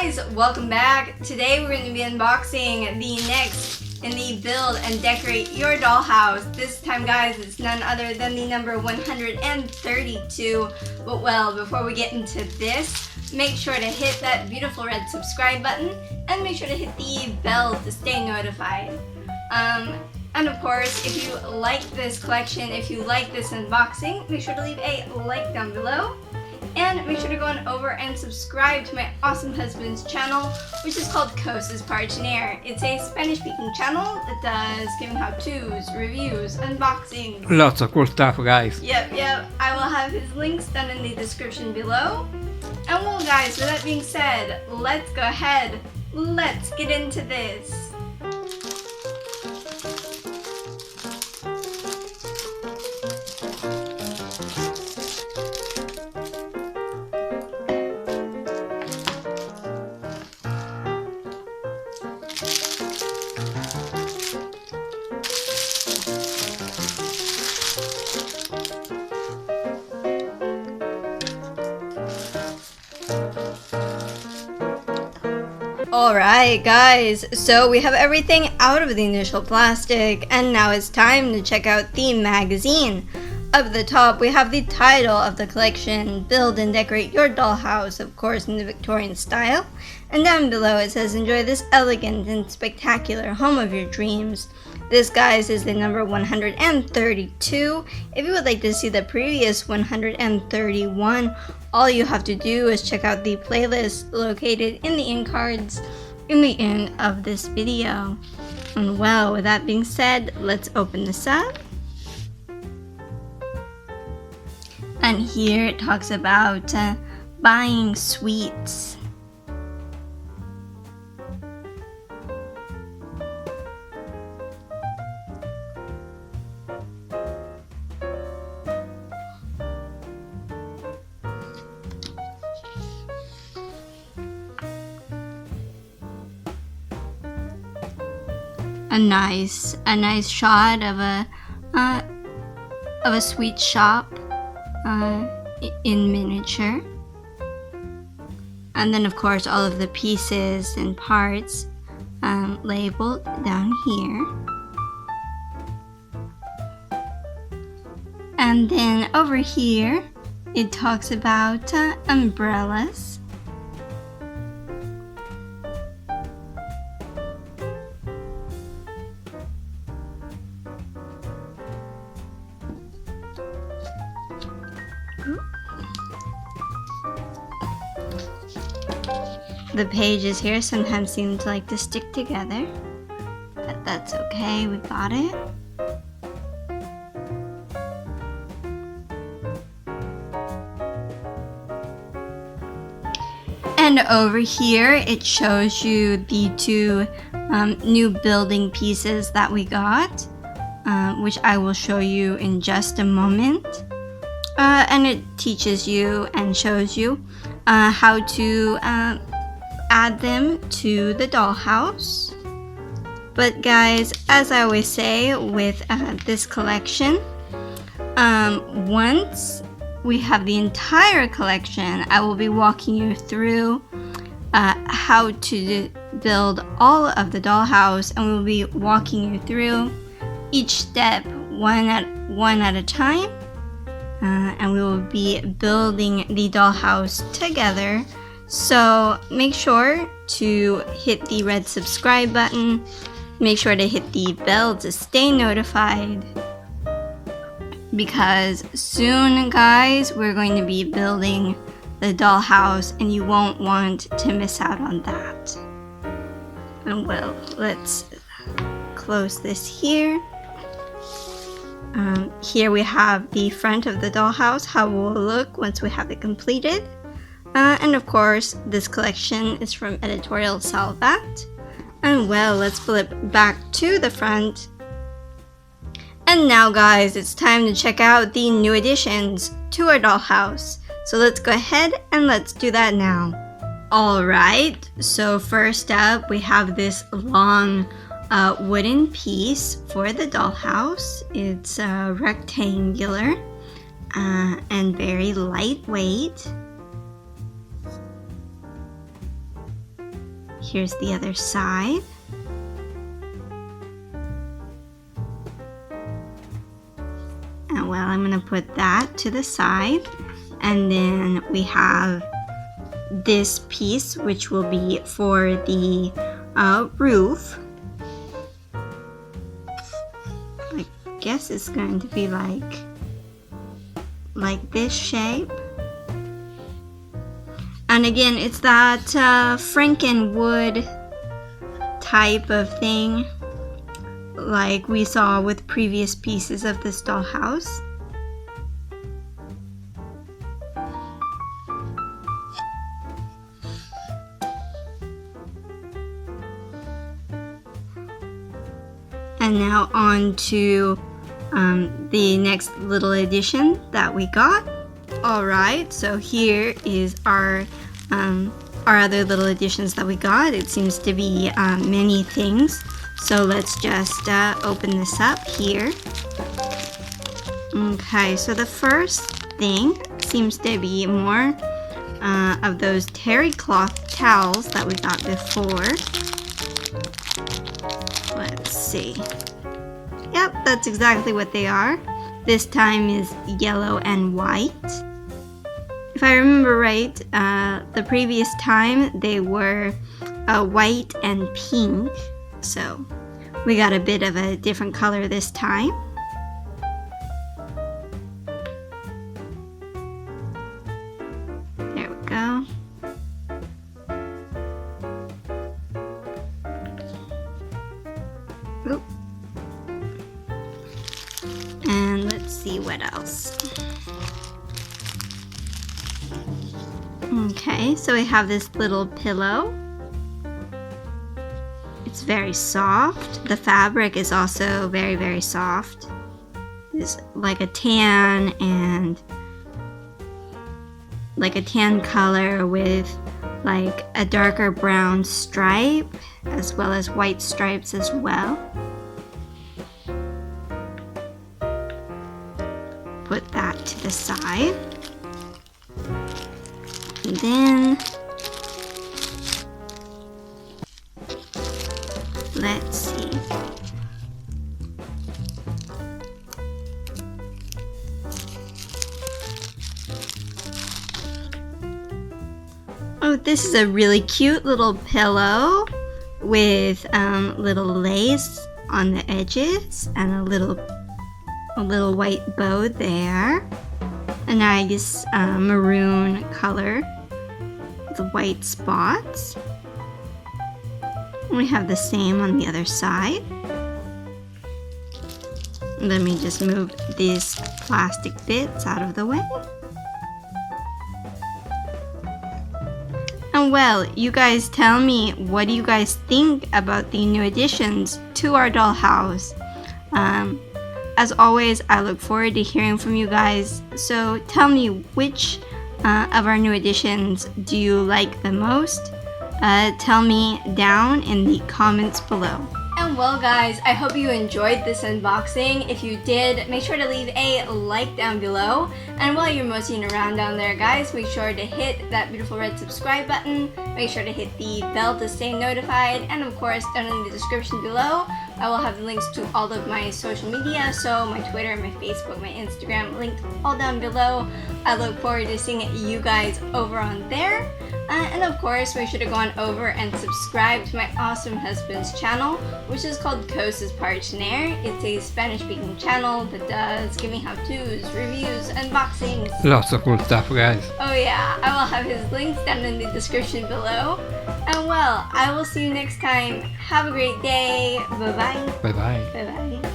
guys, welcome back. Today we're going to be unboxing the next in the build and decorate your dollhouse. This time guys, it's none other than the number 132. But well, before we get into this, make sure to hit that beautiful red subscribe button and make sure to hit the bell to stay notified. And of course, if you like this collection, if you like this unboxing, make sure to leave a like down below. And make sure to go on over and subscribe to my awesome husband's channel, which is called Cosas Parchiner. It's a Spanish-speaking channel that does giving how-tos, reviews, unboxings. Lots of cool stuff, guys. Yep. I will have his links down in the description below. And well, guys, with that being said, let's go ahead. Let's get into this. Alright guys, so we have everything out of the initial plastic and now it's time to check out the magazine. Up at the top we have the title of the collection, Build and Decorate Your Dollhouse, of course in the Victorian style. And down below it says, enjoy this elegant and spectacular home of your dreams. This, guys, is the number 132. If you would like to see the previous 131, all you have to do is check out the playlist located in the end cards in the end of this video. And well, with that being said, let's open this up. And here it talks about buying sweets. A nice shot of a sweet shop in miniature, and then of course all of the pieces and parts labeled down here, and then over here it talks about umbrellas. The pages here sometimes seem to like to stick together, but that's okay, we got it. And over here it shows you the two new building pieces that we got, which I will show you in just a moment. And it teaches you and shows you how to add them to the dollhouse. But guys, as I always say with this collection, once we have the entire collection, I will be walking you through how to build all of the dollhouse, and we'll be walking you through each step one at a time, and we will be building the dollhouse together. So make sure to hit the red subscribe button, make sure to hit the bell to stay notified, because soon guys we're going to be building the dollhouse and you won't want to miss out on that. And well, let's close this here. Here we have the front of the dollhouse, how it will look once we have it completed. And of course, this collection is from Editorial Salvat. And well, let's flip back to the front. And now guys, it's time to check out the new additions to our dollhouse. So let's go ahead and let's do that now. Alright, so first up we have this long wooden piece for the dollhouse. It's rectangular and very lightweight. Here's the other side. And well, I'm gonna put that to the side. And then we have this piece, which will be for the roof. I guess it's going to be like this shape. And again, it's that Frankenwood type of thing, like we saw with previous pieces of this dollhouse. And now on to the next little addition that we got. Alright, so here is our other little additions that we got. It seems to be many things. So let's just open this up here. Okay, so the first thing seems to be more of those terry cloth towels that we got before. Let's see. Yep, that's exactly what they are. This time is yellow and white. If I remember right, the previous time they were white and pink. So we got a bit of a different color this time. There we go. Oop. And let's see what else. Okay, so we have this little pillow. It's very soft. The fabric is also very, very soft. It's like a tan and like a tan color with like a darker brown stripe as well as white stripes as well. Put that to the side. And then let's see. Oh, this is a really cute little pillow with little lace on the edges and a little white bow there. A nice maroon color with white spots. We have the same on the other side. Let me just move these plastic bits out of the way. And well, you guys tell me, what do you guys think about the new additions to our dollhouse? As always, I look forward to hearing from you guys. So tell me, which of our new additions do you like the most? Tell me down in the comments below. And well guys, I hope you enjoyed this unboxing. If you did, make sure to leave a like down below. And while you're moseying around down there guys, make sure to hit that beautiful red subscribe button. Make sure to hit the bell to stay notified. And of course, down in the description below, I will have the links to all of my social media. So my Twitter, my Facebook, my Instagram, linked all down below. I look forward to seeing you guys over on there. And of course, make sure to go on over and subscribe to my awesome husband's channel, which is called Cosas Parchner. It's a Spanish-speaking channel that does giving how-tos, reviews, unboxings. Lots of cool stuff, guys. Oh yeah, I will have his links down in the description below. And well, I will see you next time. Have a great day. Bye-bye. Bye-bye. Bye-bye.